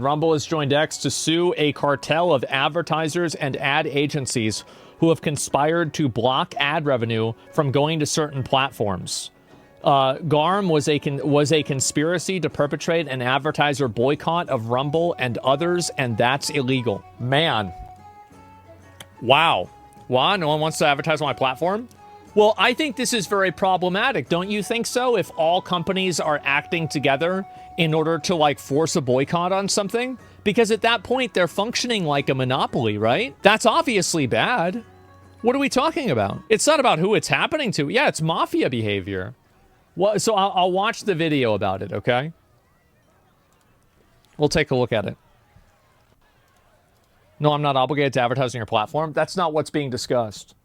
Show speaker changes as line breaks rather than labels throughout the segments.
Rumble has joined X to sue a cartel of advertisers and ad agencies who have conspired to block ad revenue from going to certain platforms. GARM was a conspiracy to perpetrate an advertiser boycott of Rumble and others, and that's illegal. Man. Wow. Why? No one wants to advertise on my platform? Well, I think this is very problematic. Don't you think so? If all companies are acting together in order to, like, force a boycott on something? Because at that point, they're functioning like a monopoly, right? That's obviously bad. What are we talking about? It's not about who it's happening to. Yeah, it's mafia behavior. Well, so I'll watch the video about it, okay? We'll take a look at it. No, I'm not obligated to advertise on your platform. That's not what's being discussed.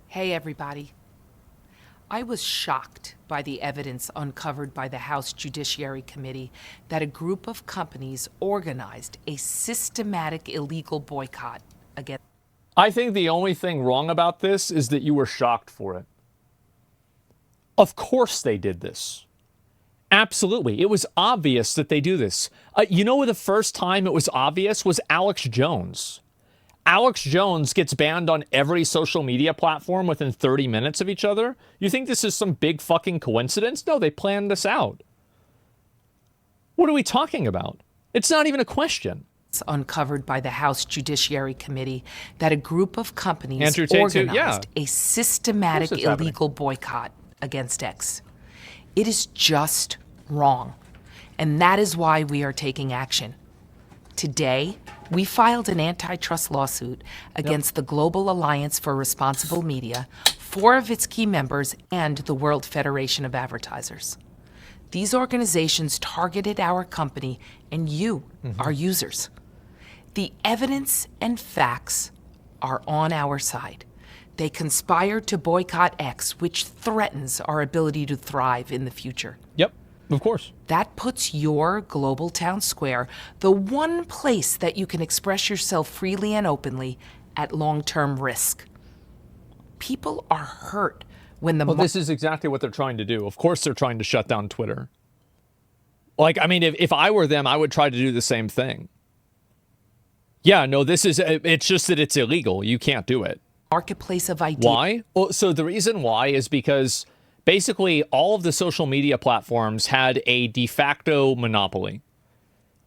Hey, everybody. I was shocked by the evidence uncovered by the House Judiciary Committee that a group of companies organized a systematic illegal boycott against...
I think the only thing wrong about this is that you were shocked for it. Of course they did this. Absolutely. It was obvious that they do this. You know, the first time it was obvious was Alex Jones. Alex Jones gets banned on every social media platform within 30 minutes of each other. You think this is some big fucking coincidence? No, they planned this out. What are we talking about? It's not even a question.
It's uncovered by the House Judiciary Committee that a group of companies organized a systematic illegal boycott against X. It is just wrong. And that is why we are taking action. Today, we filed an antitrust lawsuit against the Global Alliance for Responsible Media, 4 of its key members, and the World Federation of Advertisers. These organizations targeted our company and you, our users. The evidence and facts are on our side. They conspired to boycott X, which threatens our ability to thrive in the future.
Yep. Of course.
That puts your global town square, the one place that you can express yourself freely and openly, at long-term risk. People are hurt when the...
Well, this is exactly what they're trying to do. Of course they're trying to shut down Twitter. Like, I mean, if I were them, I would try to do the same thing. Yeah, no, it's just that it's illegal. You can't do it.
Marketplace of ideas.
Why? Well, so the reason why is because... basically, all of the social media platforms had a de facto monopoly.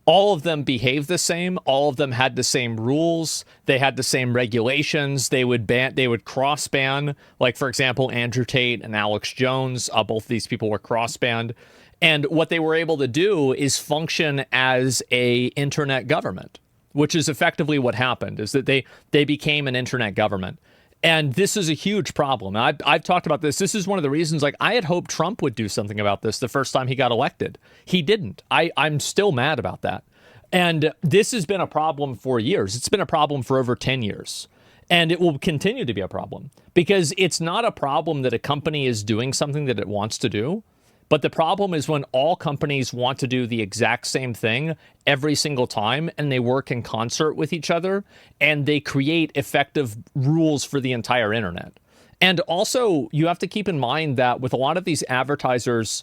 All of them behaved the same. All of them had the same rules. They had the same regulations. They would cross-ban. Like, for example, Andrew Tate and Alex Jones. Both of these people were cross-banned. And what they were able to do is function as a internet government, which is effectively what happened, is that they became an internet government. And this is a huge problem. I've talked about this. This is one of the reasons, like, I had hoped Trump would do something about this the first time he got elected. He didn't. I'm still mad about that. And this has been a problem for years. It's been a problem for over 10 years. And it will continue to be a problem because it's not a problem that a company is doing something that it wants to do. But the problem is when all companies want to do the exact same thing every single time and they work in concert with each other and they create effective rules for the entire internet. And also, you have to keep in mind that with a lot of these advertisers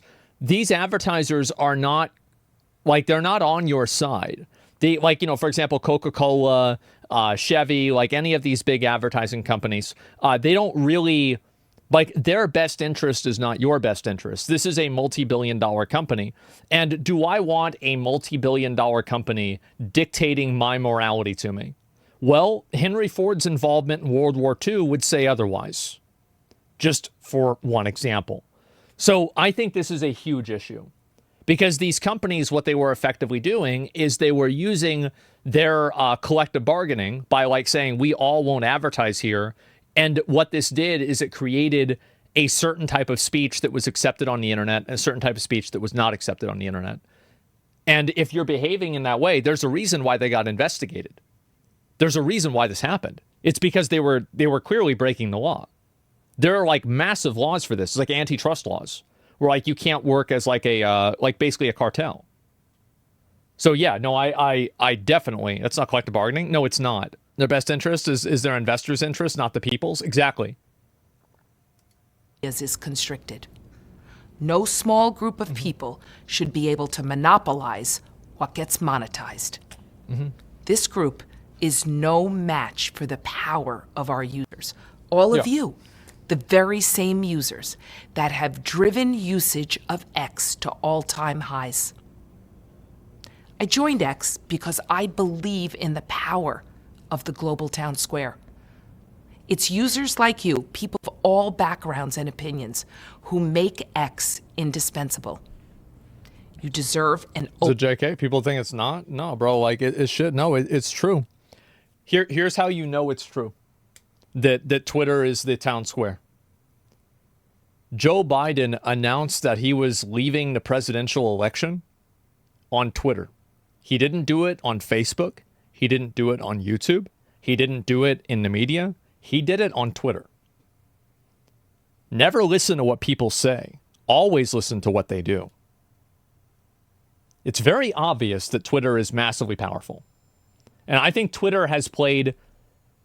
are not, like, they're not on your side. They, like, you know, for example, Coca-Cola, Chevy, like any of these big advertising companies, they don't really... like, their best interest is not your best interest. This is a multi-billion-dollar company. And do I want a multi-billion-dollar company dictating my morality to me? Well, Henry Ford's involvement in World War II would say otherwise. Just for one example. So I think this is a huge issue. Because these companies, what they were effectively doing is they were using their collective bargaining by, like, saying, we all won't advertise here. And what this did is it created a certain type of speech that was accepted on the internet and a certain type of speech that was not accepted on the internet. And if you're behaving in that way, there's a reason why they got investigated. There's a reason why this happened. It's because they were clearly breaking the law. There are, like, massive laws for this. It's like antitrust laws where, like, you can't work as like a basically a cartel. So yeah, no, I definitely, that's not collective bargaining. No, it's not. Their best interest is their investors' interest, not the people's. Exactly.
Is constricted. No small group of people should be able to monopolize what gets monetized. This group is no match for the power of our users. All of you, the very same users that have driven usage of X to all-time highs. I joined X because I believe in the power of the global town square. It's users like you, people of all backgrounds and opinions, who make X indispensable. You deserve an
open... So JK, people think it's not? No, bro, like it should. No, it's true. Here's how you know it's true. That Twitter is the town square. Joe Biden announced that he was leaving the presidential election on Twitter. He didn't do it on Facebook. He didn't do it on YouTube. He didn't do it in the media. He did it on Twitter. Never listen to what people say. Always listen to what they do. It's very obvious that Twitter is massively powerful. And I think Twitter has played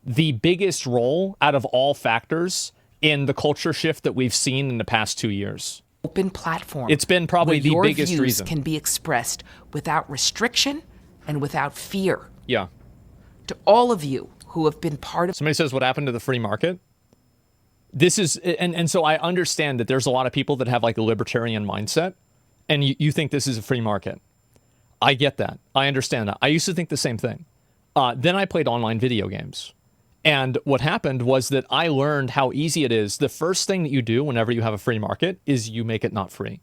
the biggest role out of all factors in the culture shift that we've seen in the past 2 years.
Open platform.
It's been probably the biggest reason.
Your views can be expressed without restriction and without fear.
Yeah.
To all of you who have been part of...
Somebody says, what happened to the free market? This is, and so I understand that there's a lot of people that have like a libertarian mindset, and you think this is a free market. I get that. I understand that. I used to think the same thing. Then I played online video games. And what happened was that I learned how easy it is. The first thing that you do whenever you have a free market is you make it not free.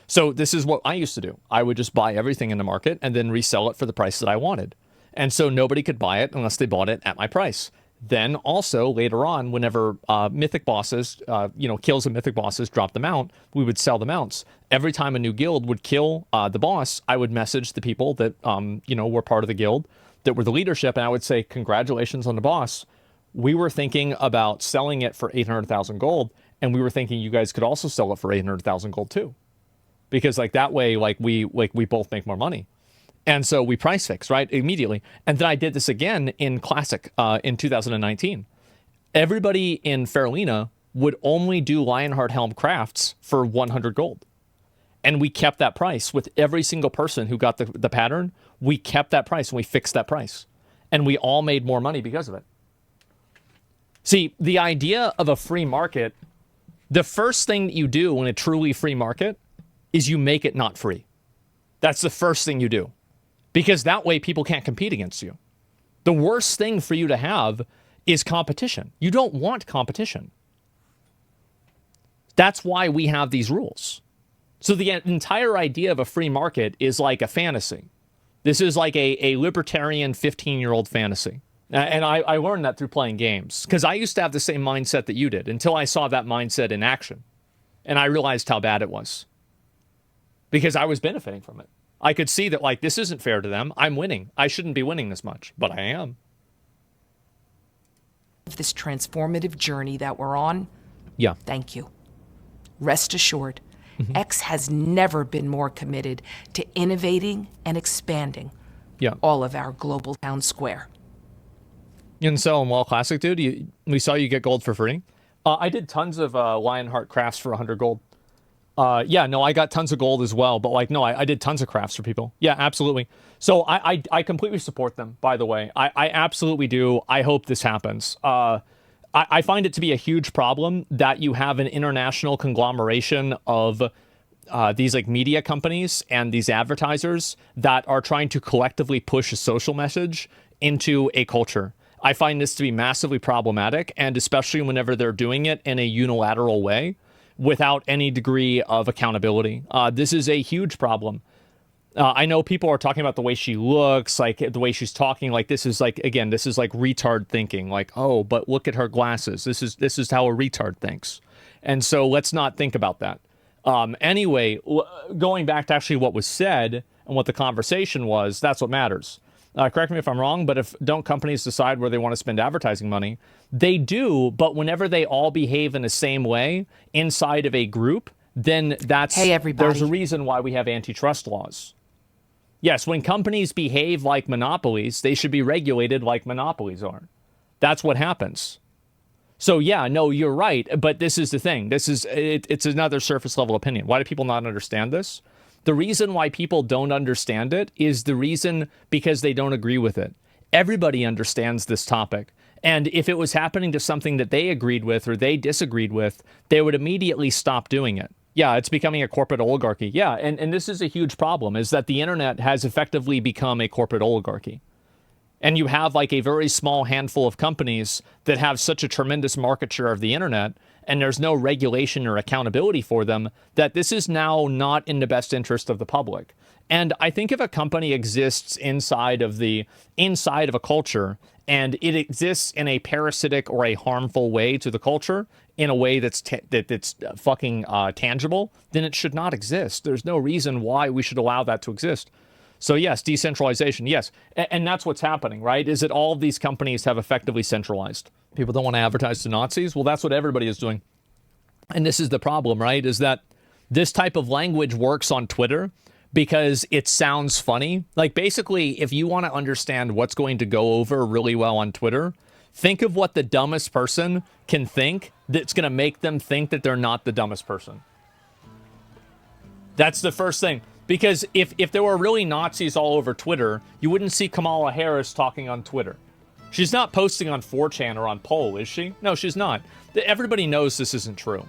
So this is what I used to do. I would just buy everything in the market and then resell it for the price that I wanted. And so nobody could buy it unless they bought it at my price. Then also later on, whenever mythic bosses, kills of mythic bosses drop the mount, we would sell the mounts. Every time a new guild would kill the boss, I would message the people that, were part of the guild, that were the leadership, and I would say, congratulations on the boss. We were thinking about selling it for 800,000 gold, and we were thinking you guys could also sell it for 800,000 gold too. Because like that way, we both make more money. And so we price fix, right, immediately. And then I did this again in Classic in 2019. Everybody in Faralina would only do Lionheart Helm crafts for 100 gold. And we kept that price with every single person who got the pattern. We kept that price and we fixed that price. And we all made more money because of it. See, the idea of a free market, the first thing that you do in a truly free market is you make it not free. That's the first thing you do. Because that way people can't compete against you. The worst thing for you to have is competition. You don't want competition. That's why we have these rules. So the entire idea of a free market is like a fantasy. This is like a libertarian 15-year-old fantasy. And I learned that through playing games. Because I used to have the same mindset that you did until I saw that mindset in action. And I realized how bad it was. Because I was benefiting from it. I could see that, like, this isn't fair to them. I'm winning. I shouldn't be winning this much, but I am.
This transformative journey that we're on, thank you. Rest assured, X has never been more committed to innovating and expanding all of our global town square.
You can sell them well, Classic, dude. We saw you get gold for free. I did tons of Lionheart crafts for 100 gold. I got tons of gold as well, but I did tons of crafts for people. Yeah, absolutely. So I completely support them, by the way. I absolutely do. I hope this happens. I find it to be a huge problem that you have an international conglomeration of these like media companies and these advertisers that are trying to collectively push a social message into a culture. I find this to be massively problematic, and especially whenever they're doing it in a unilateral way without any degree of accountability. This is a huge problem. I know people are talking about the way she looks, like the way she's talking, like this is like, again, this is like retard thinking, like, oh, but look at her glasses. This is how a retard thinks. And so let's not think about that. Anyway, going back to actually what was said and what the conversation was, that's what matters. Correct me if I'm wrong, but don't companies decide where they want to spend advertising money? They do, but whenever they all behave in the same way inside of a group, then that's,
hey, everybody.
There's a reason why we have antitrust laws. Yes, when companies behave like monopolies, they should be regulated like monopolies are. That's what happens. So yeah, no, you're right. But this is the thing. It's another surface level opinion. Why do people not understand this? The reason why people don't understand it is because they don't agree with it. Everybody understands this topic. And if it was happening to something that they agreed with or they disagreed with, they would immediately stop doing it. Yeah, it's becoming a corporate oligarchy. Yeah, and this is a huge problem, is that the internet has effectively become a corporate oligarchy. And you have like a very small handful of companies that have such a tremendous market share of the internet, and there's no regulation or accountability for them, that this is now not in the best interest of the public. And I think if a company exists inside of a culture, and it exists in a parasitic or a harmful way to the culture, in a way that's fucking tangible, then it should not exist. There's no reason why we should allow that to exist. So yes, decentralization, yes. And that's what's happening, right? Is that all of these companies have effectively centralized. People don't want to advertise to Nazis. Well, that's what everybody is doing. And this is the problem, right? Is that this type of language works on Twitter because it sounds funny. Like basically, if you want to understand what's going to go over really well on Twitter, think of what the dumbest person can think that's going to make them think that they're not the dumbest person. That's the first thing. Because if there were really Nazis all over Twitter, you wouldn't see Kamala Harris talking on Twitter. She's not posting on 4chan or on Poll, is she? No, she's not. Everybody knows this isn't true.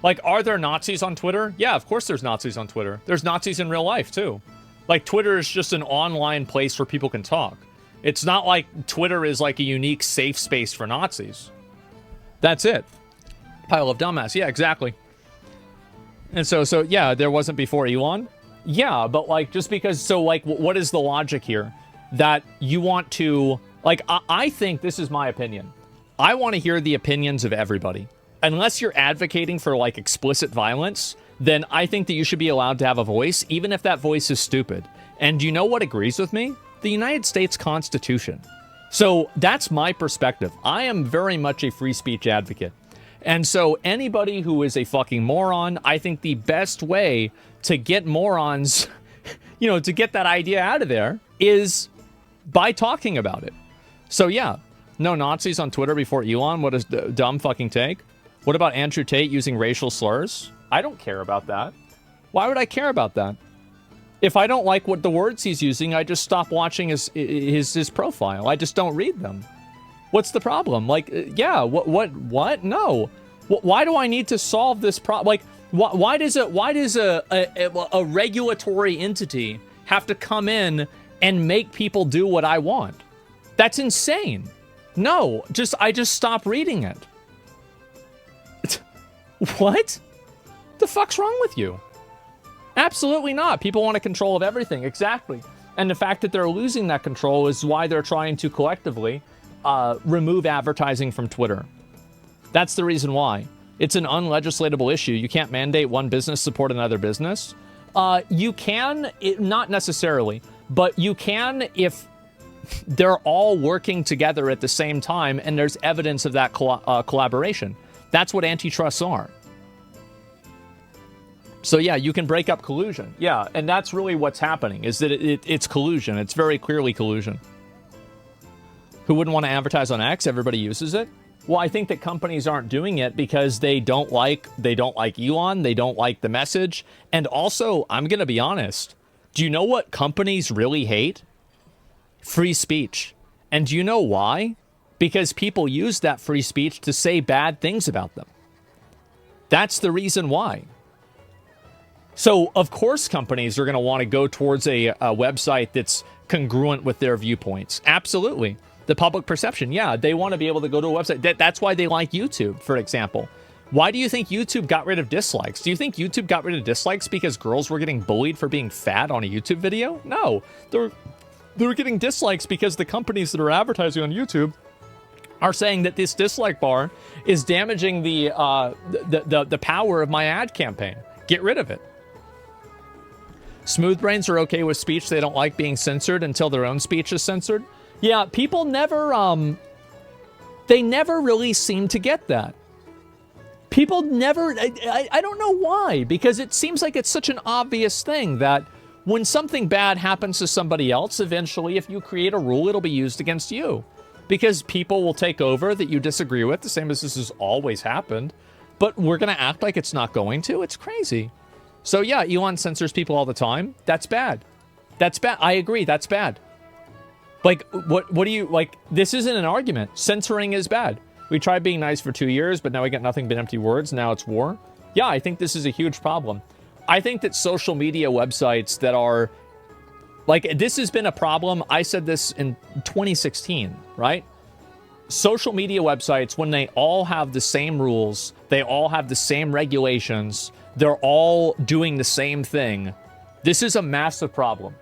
Like, are there Nazis on Twitter? Yeah, of course there's Nazis on Twitter. There's Nazis in real life, too. Like, Twitter is just an online place where people can talk. It's not like Twitter is like a unique safe space for Nazis. That's it. Pile of dumbass. Yeah, exactly. And so yeah, there wasn't before Elon. Yeah, but like, just because, so like, what is the logic here? That you want to, like, I think, this is my opinion. I want to hear the opinions of everybody. Unless you're advocating for like explicit violence, then I think that you should be allowed to have a voice, even if that voice is stupid. And do you know what agrees with me? The United States Constitution. So that's my perspective. I am very much a free speech advocate. And so anybody who is a fucking moron, I think the best way to get morons, to get that idea out of there is by talking about it. So yeah, no Nazis on Twitter before Elon. What a dumb fucking take. What about Andrew Tate using racial slurs? I don't care about that. Why would I care about that? If I don't like what the words he's using, I just stop watching his profile. I just don't read them. What's the problem? Like, yeah, what? No. Why do I need to solve this problem? Like, why does a regulatory entity have to come in and make people do what I want? That's insane. No, I just stop reading it. What? The fuck's wrong with you? Absolutely not. People want a control of everything. Exactly. And the fact that they're losing that control is why they're trying to collectively remove advertising from Twitter. That's the reason why. It's an unlegislatable issue. You can't mandate one business support another business. You can, not necessarily, but you can if they're all working together at the same time and there's evidence of that collaboration. That's what antitrusts are. So yeah, you can break up collusion. Yeah, and that's really what's happening, is that it's collusion. It's very clearly collusion. Who wouldn't want to advertise on X? Everybody uses it. Well, I think that companies aren't doing it because they don't like Elon, they don't like the message. And also, I'm going to be honest, do you know what companies really hate? Free speech. And do you know why? Because people use that free speech to say bad things about them. That's the reason why. So, of course, companies are going to want to go towards a website that's congruent with their viewpoints. Absolutely. The public perception, yeah, they want to be able to go to a website. That's why they like YouTube, for example. Why do you think YouTube got rid of dislikes? Do you think YouTube got rid of dislikes because girls were getting bullied for being fat on a YouTube video? No. They're getting dislikes because the companies that are advertising on YouTube are saying that this dislike bar is damaging the power of my ad campaign. Get rid of it. Smooth brains are okay with speech they don't like being censored until their own speech is censored. Yeah, people never, they never really seem to get that. People never, I don't know why, because it seems like it's such an obvious thing that when something bad happens to somebody else, eventually if you create a rule, it'll be used against you. because people will take over that you disagree with, the same as this has always happened. But we're going to act like it's not going to. It's crazy. So yeah, Elon censors people all the time. That's bad. That's bad. I agree. That's bad. Like, what do you, like, this isn't an argument. Censoring is bad. We tried being nice for 2 years, but now we got nothing but empty words. Now it's war. Yeah, I think this is a huge problem. I think that social media websites that are, like, this has been a problem. I said this in 2016, right? Social media websites, when they all have the same rules, they all have the same regulations, they're all doing the same thing. This is a massive problem.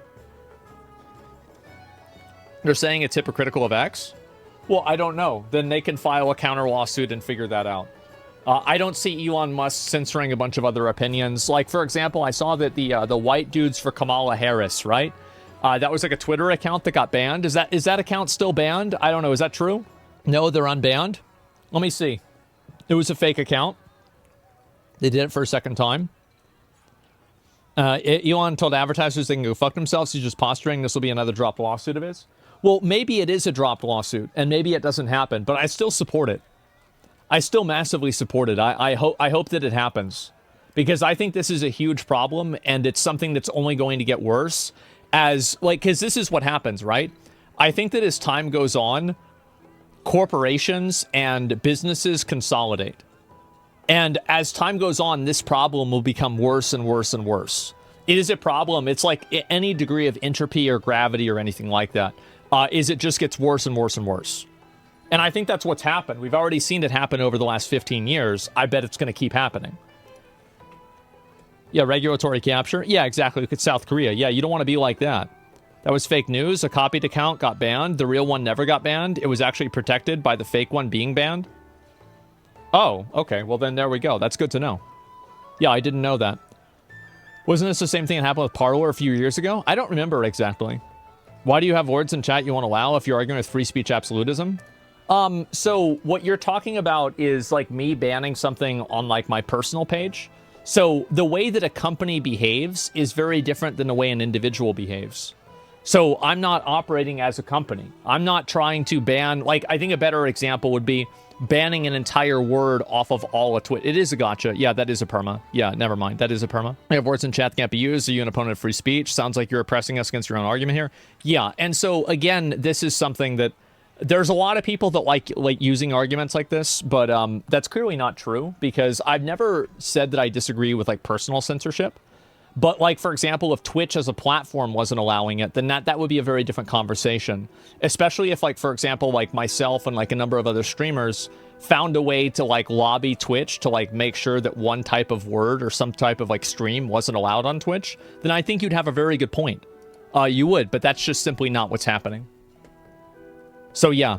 They're saying it's hypocritical of X? Well, I don't know. Then they can file a counter lawsuit and figure that out. I don't see Elon Musk censoring a bunch of other opinions. Like, for example, I saw that the white dudes for Kamala Harris, right? That was like a Twitter account that got banned. Is that account still banned? I don't know. Is that true? No, they're unbanned. Let me see. It was a fake account. They did it for a second time. Elon told advertisers they can go fuck themselves. He's just posturing. This will be another dropped lawsuit of his. Well, maybe it is a dropped lawsuit, and maybe it doesn't happen, but I still support it. I still massively support it. I hope that it happens, because I think this is a huge problem, and it's something that's only going to get worse as, like, because this is what happens, right? I think that as time goes on, corporations and businesses consolidate. And as time goes on, this problem will become worse and worse and worse. It is a problem. It's like any degree of entropy or gravity or anything like that. It just gets worse and worse and worse. And I think that's what's happened. We've already seen it happen over the last 15 years. I bet it's going to keep happening. Yeah, regulatory capture. Yeah, exactly. Look at South Korea. Yeah, you don't want to be like that. That was fake news. A copied account got banned. The real one never got banned. It was actually protected by the fake one being banned. Oh, okay. Well, then there we go. That's good to know. Yeah, I didn't know that. Wasn't this the same thing that happened with Parler a few years ago? I don't remember exactly. Why do you have words in chat you won't allow if you're arguing with free speech absolutism? So what you're talking about is like me banning something on like my personal page. So the way that a company behaves is very different than the way an individual behaves. So I'm not operating as a company. I'm not trying to ban, like, I think a better example would be banning an entire word off of all a tweet. It is a gotcha. Yeah, that is a perma. Yeah, never mind. That is a perma. I have words in chat that can't be used. Are you an opponent of free speech? Sounds like you're oppressing us against your own argument here. Yeah, and so again, this is something that there's a lot of people that like using arguments like this, but that's clearly not true, because I've never said that I disagree with like personal censorship. But like, for example, if Twitch as a platform wasn't allowing it, then that would be a very different conversation. Especially if, like, for example, like myself and like a number of other streamers found a way to like lobby Twitch to like make sure that one type of word or some type of like stream wasn't allowed on Twitch, then I think you'd have a very good point. You would, but that's just simply not what's happening. So yeah.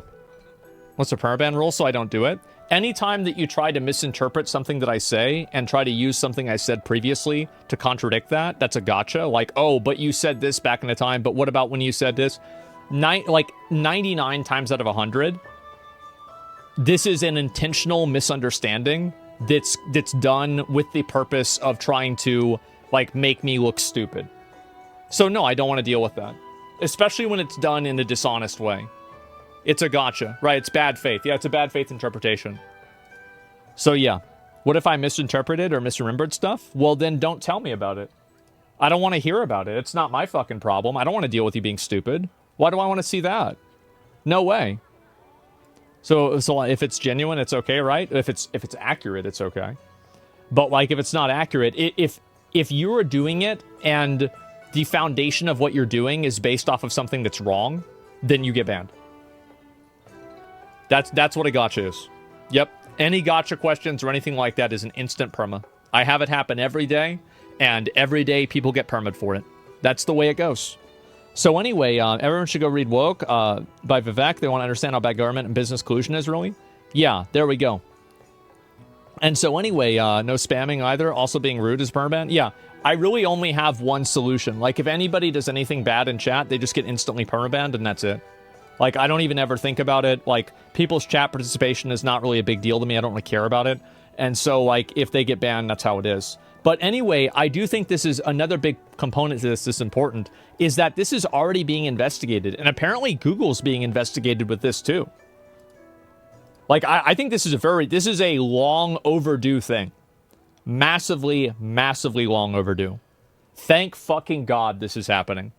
What's the permaban rule? So I don't do it. Anytime that you try to misinterpret something that I say and try to use something I said previously to contradict that, that's a gotcha. Like, oh, but you said this back in the time, but what about when you said this? Like 99 times out of 100, this is an intentional misunderstanding that's done with the purpose of trying to like make me look stupid. So no, I don't want to deal with that, especially when it's done in a dishonest way. It's a gotcha, right? It's bad faith. Yeah, it's a bad faith interpretation. So yeah, what if I misinterpreted or misremembered stuff? Well, then don't tell me about it. I don't want to hear about it. It's not my fucking problem. I don't want to deal with you being stupid. Why do I want to see that? No way. So if it's genuine, it's okay, right? If it's accurate, it's okay. But like if it's not accurate, if you're doing it and the foundation of what you're doing is based off of something that's wrong, then you get banned. That's what a gotcha is. Yep. Any gotcha questions or anything like that is an instant perma. I have it happen every day, and every day people get perma'd for it. That's the way it goes. So anyway, everyone should go read Woke by Vivek. They want to understand how bad government and business collusion is, really. Yeah, there we go. And so anyway, no spamming either. Also being rude is permaban. Yeah, I really only have one solution. Like, if anybody does anything bad in chat, they just get instantly permabanned, and that's it. Like, I don't even ever think about it. Like, people's chat participation is not really a big deal to me. I don't really care about it. And so, like, if they get banned, that's how it is. But anyway, I do think this is another big component to this that's important, is that this is already being investigated. And apparently Google's being investigated with this too. Like, I think this is a long overdue thing. Massively, massively long overdue. Thank fucking God this is happening.